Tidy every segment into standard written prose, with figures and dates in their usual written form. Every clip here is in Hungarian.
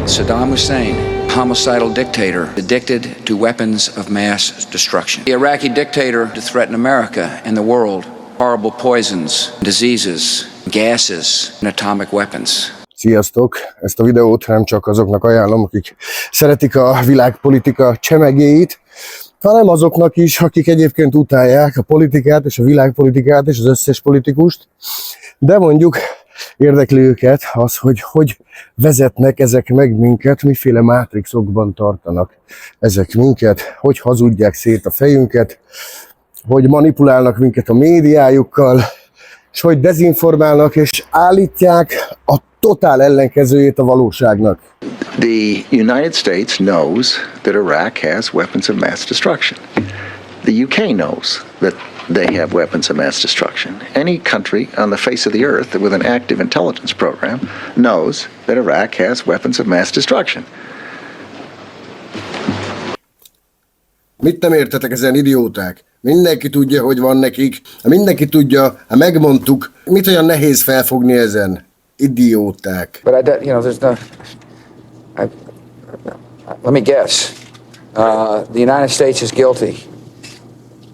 Szaddam Hussein, homicidal dictator, addicted to weapons of mass destruction. The Iraqi dictator to threaten America and the world, horrible poisons, diseases, gases, and atomic weapons. Sziasztok! Ezt a videót nem csak azoknak ajánlom, akik szeretik a világpolitika csemegéit, hanem azoknak is, akik egyébként utálják a politikát és a világpolitikát és az összes politikust, de mondjuk érdekli őket az, hogy vezetnek ezek meg minket, miféle mátrixokban tartanak ezek minket, hogy hazudják szét a fejünket, hogy manipulálnak minket a médiájukkal, és hogy dezinformálnak és állítják a totál ellenkezőjét a valóságnak. The United States knows that Iraq has weapons of mass destruction. The UK knows that they have weapons of mass destruction. Any country on the face of the earth with an active intelligence program knows that Iraq has weapons of mass destruction. Mit nem értetek ezen idióták? Mindenki tudja, hogy van nekik. Mindenki tudja, ha megmondtuk, mit olyan nehéz felfogni ezen? Idióták. But there's no. Let me guess. The United States is guilty.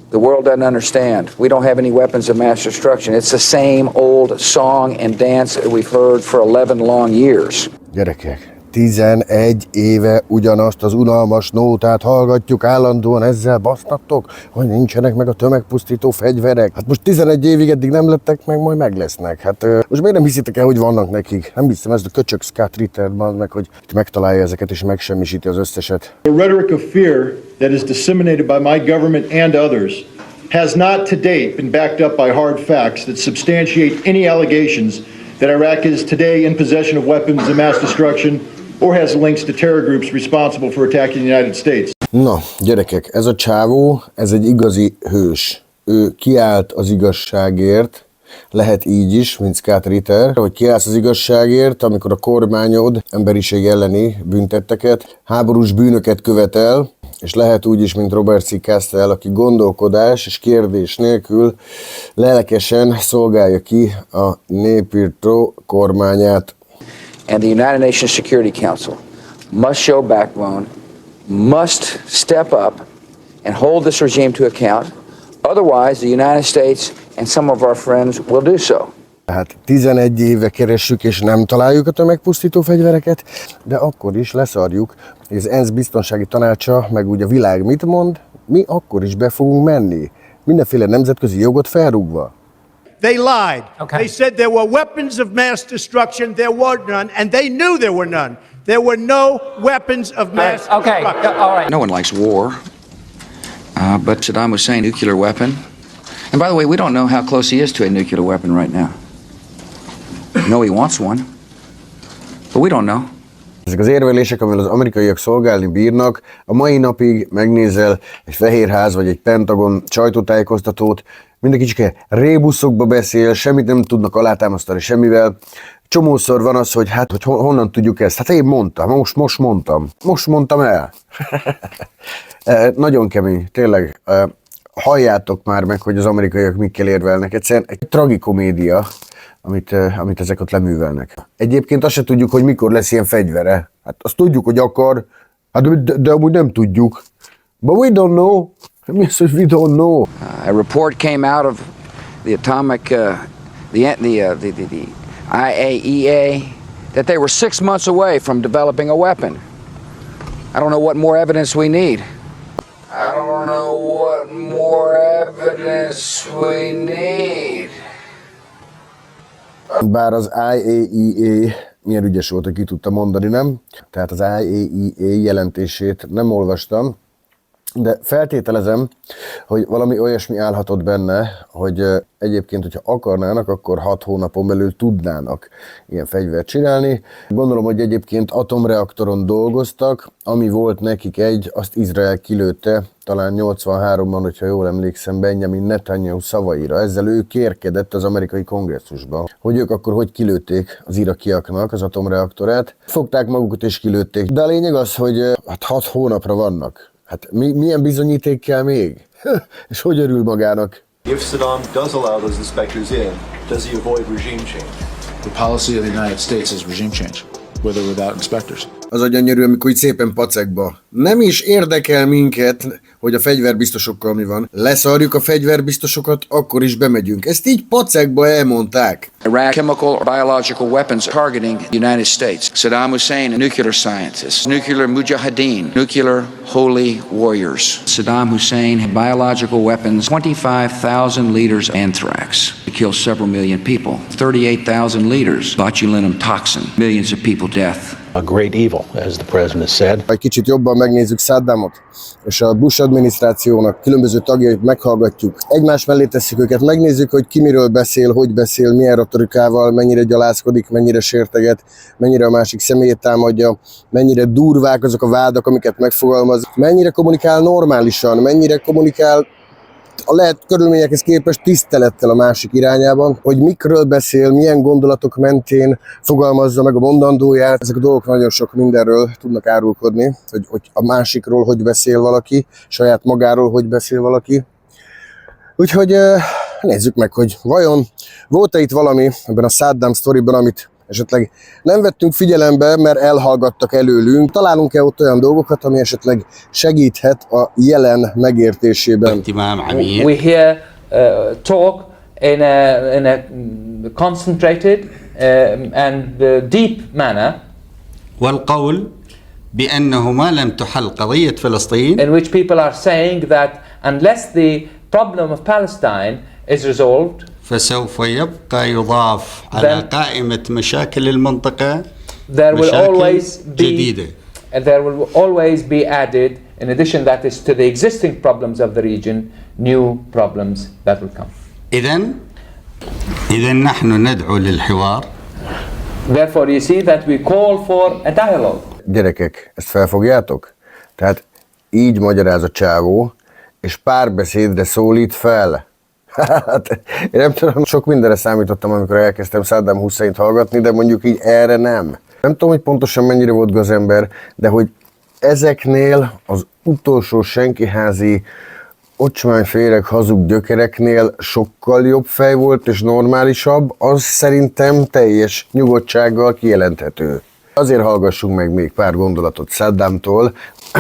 The world doesn't understand. We don't have any weapons of mass destruction. It's the same old song and dance that we've heard for 11 long years. Gyerekek, 11 éve ugyanazt az unalmas nótát hallgatjuk állandóan, ezzel basztattok, hogy nincsenek meg a tömegpusztító fegyverek. Hát most 11 évig eddig nem lettek meg, majd meg lesznek. Hát most miért nem hiszitek el, hogy vannak nekik? Nem hiszem, ez a köcsög Scott Ritter, meg, hogy megtalálja ezeket és megsemmisíti az összeset. The rhetoric of fear that is disseminated by my government and others has not to date been backed up by hard facts that substantiate any allegations that Iraq is today in possession of weapons of mass destruction or has links to terror groups responsible for attacking the United States. Na, gyerekek, ez a csávó, ez egy igazi hős. Ő kiállt az igazságért, lehet így is, mint Scott Ritter, hogy kiállsz az igazságért, amikor a kormányod emberiség elleni büntetteket, háborús bűnöket követel, és lehet úgy is, mint Robert C. Castell, aki gondolkodás és kérdés nélkül lelkesen szolgálja ki a népirtó kormányát. And the United Nations Security Council must show backbone, must step up and hold this regime to account. Otherwise, the United States and some of our friends will do so. Tehát 11 éve keressük és nem találjuk a tömegpusztító fegyvereket, de akkor is leszarjuk, hogy az ENSZ biztonsági tanácsa, meg úgy a világ mit mond, mi akkor is be fogunk menni. Mindenféle nemzetközi jogot felrúgva. They lied. Okay. They said there were weapons of mass destruction. There were none, and they knew there were none. There were no weapons of mass Okay, destruction. all right. No one likes war, but Saddam Hussein, nuclear weapon. And by the way, we don't know how close he is to a nuclear weapon right now. We know he wants one, but we don't know. Ezek az érvelések, amivel az amerikaiak szolgálni bírnak, a mai napig megnézel egy Fehérház vagy egy Pentagon sajtótájékoztatót, mindenki csak rébuszokba beszél, semmit nem tudnak alátámasztani semmivel. Csomószor van az, hogy hát, hogy honnan tudjuk ezt? Hát én mondtam, most mondtam el. Nagyon kemény, tényleg. Halljátok már meg, hogy az amerikaiak mikkel érvelnek. Egyszerűen egy tragikomédia, amit ezek ott leművelnek. Egyébként azt se tudjuk, hogy mikor lesz ilyen fegyvere. Hát azt tudjuk, hogy akar, hát de amúgy nem tudjuk. But we don't know. Mi az, hogy we don't know? A report came out of the atomic, the IAEA, that they were 6 months away from developing a weapon. I don't know what more evidence we need. I don't know what more evidence we need. Bár az IAEA milyen ügyes volt, hogy ki tudta mondani, nem? Tehát az IAEA jelentését nem olvastam, de feltételezem, hogy valami olyasmi állhatott benne, hogy egyébként, hogyha akarnának, akkor 6 hónapon belül tudnának ilyen fegyvert csinálni. Gondolom, hogy egyébként atomreaktoron dolgoztak, ami volt nekik azt Izrael kilőtte, talán 83-ban, hogyha jól emlékszem, Benjamin Netanyahu szavaira. Ezzel ő kérkedett az amerikai kongresszusban, hogy ők akkor hogy kilőtték az irakiaknak az atomreaktorát. Fogták magukat és kilőtték. De a lényeg az, hogy hát 6 hónapra vannak. Hát milyen bizonyíték kell még? És hogy örül magának? If Saddam does allow those inspectors in, does he avoid regime change? The policy of the United States is regime change, with or without inspectors. Az a gyönyörű, amikor így szépen pacekba. Nem is érdekel minket, hogy a fegyverbiztosokkal mi van. Leszarjuk a fegyverbiztosokat, akkor is bemegyünk. Ezt így pacekba elmondták. Iraq chemical or biological weapons targeting the United States. Szaddam Hussein, a nuclear scientist. Nuclear mujahideen, nuclear holy warriors. Szaddam Hussein had biological weapons, 25,000 liters anthrax to kill several million people. 38,000 liters botulinum toxin, millions of people death. A great evil, as the president said. Ha egy kicsit jobban megnézzük Szaddamot, és a Bush adminisztrációnak különböző tagjait meghallgatjuk, egymás mellé tesszük őket, megnézzük, hogy ki miről beszél, hogy beszél, milyen retorikával, mennyire gyalázkodik, mennyire sérteget, mennyire a másik személyét támadja, mennyire durvák azok a vádak, amiket megfogalmaz, mennyire kommunikál normálisan, mennyire kommunikál a lehet körülményekhez képest tisztelettel a másik irányában, hogy mikről beszél, milyen gondolatok mentén fogalmazza meg a mondandóját. Ezek a dolgok nagyon sok mindenről tudnak árulkodni, hogy a másikról hogy beszél valaki, saját magáról hogy beszél valaki. Úgyhogy nézzük meg, hogy vajon volt-e itt valami ebben a Szaddam sztoriban, amit esetleg nem vettünk figyelembe, mert elhallgattak előlünk. Találunk-e ott olyan dolgokat, ami esetleg segíthet a jelen megértésében? We hear talk in a concentrated and deep manner والقول بأنه ما لم تحل قضية فلسطين in which people are saying that unless the problem of Palestine is resolved, فسوف يبقى يضاف على قائمة مشاكل المنطقة there will مشاكل always جديدة. there will always be added, in addition that is to the existing problems of the region, new problems that will come. إذن نحن ندعو للحوار. Therefore you see that we call for a dialogue. Gyerekek, ezt felfogjátok? Tehát így magyaráz a csávó, és párbeszédre szólít fel. Hát, én nem tudom, sok mindenre számítottam, amikor elkezdtem Szaddam Husseint hallgatni, de mondjuk így erre nem. Nem tudom, hogy pontosan mennyire volt gazember, de hogy ezeknél az utolsó senkiházi ocsmányféreg hazug gyökereknél sokkal jobb fej volt és normálisabb, az szerintem teljes nyugodtsággal kijelenthető. Azért hallgassunk meg még pár gondolatot Szaddamtól,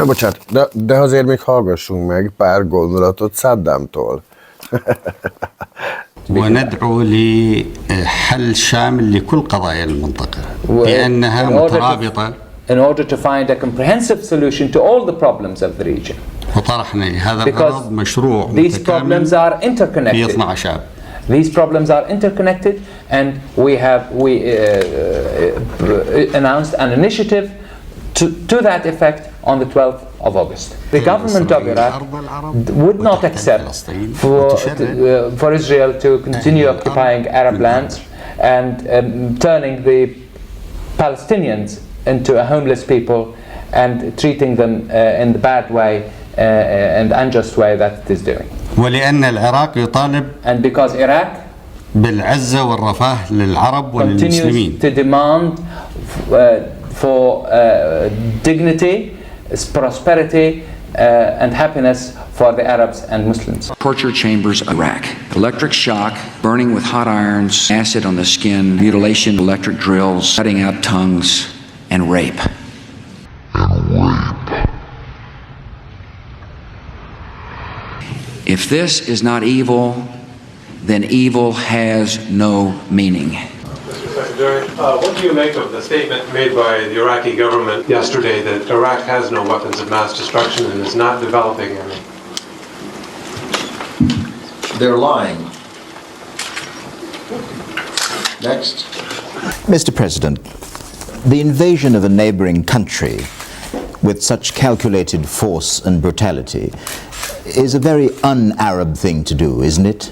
bocsánat, de azért még hallgassunk meg pár gondolatot Szaddamtól. وندعو لحل شامل لكل قضايا المنطقة لأنها مترابطة. In order to find a comprehensive solution to all the problems of the region. وطرحنا لهذا الغرض مشروع These problems are interconnected. في 12 آب. These problems are interconnected, and we announced an initiative to that effect on the 12th of August. The government of Iraq would not accept for Israel to continue occupying Arab lands and turning the Palestinians into a homeless people and treating them in the bad way and unjust way that it is doing. ولأن العراق يطالب And because Iraq بالعزة والرفاه للعرب وللمسلمين. continues to demand for dignity, prosperity and happiness for the Arabs and Muslims. Torture chambers, Iraq. Electric shock, burning with hot irons, acid on the skin, mutilation, electric drills, cutting out tongues, and rape. If this is not evil, then evil has no meaning. Mr. Secretary, what do you make of the statement made by the Iraqi government yesterday that Iraq has no weapons of mass destruction and is not developing any? They're lying. Next. Mr. President, the invasion of a neighboring country with such calculated force and brutality is a very un-Arab thing to do, isn't it?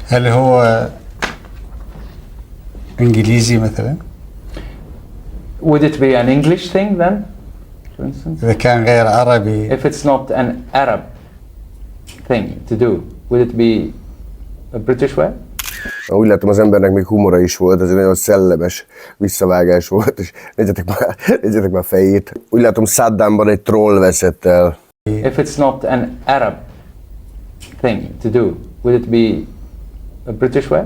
هل هو إنجليزي مثلا؟ Would it be an English thing then, for instance? إذا كان غير عربي. If it's not an Arab thing to do, would it be a British way? Úgy látom, az embernek még humora is volt, ez egy nagyon szellemes visszavágás volt, és nézzetek már fejét. Úgy látom, Szaddamban egy troll veszett el. If it's not an Arab thing to do, would it be a British way?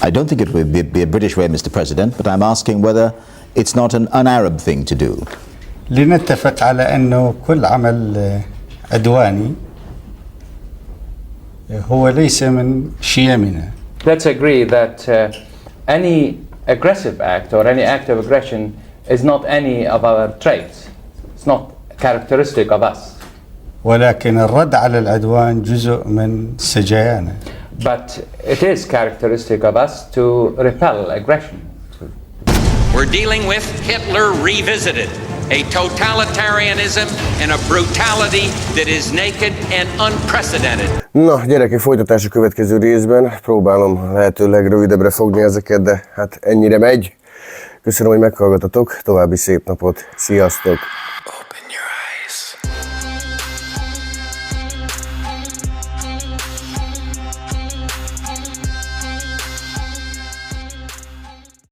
I don't think it would be a British way, Mr. President, but I'm asking whether it's not an un-Arab thing to do. لنتفق على أنه كل عمل عدواني هو ليس من شيمنا. Let's agree that any aggressive act or any act of aggression is not any of our traits. It's not characteristic of us. ولكن الرد على العدوان جزء من سجايانا. But it is characteristic of us to repel aggression. We're dealing with Hitler revisited, a totalitarianism and a brutality that is naked and unprecedented. Na, gyerekek, folytatás a következő részben. Próbálom lehetőleg rövidebbre fogni ezeket, de hát ennyire megy. Köszönöm, hogy meghallgatatok. További szép napot. Sziasztok!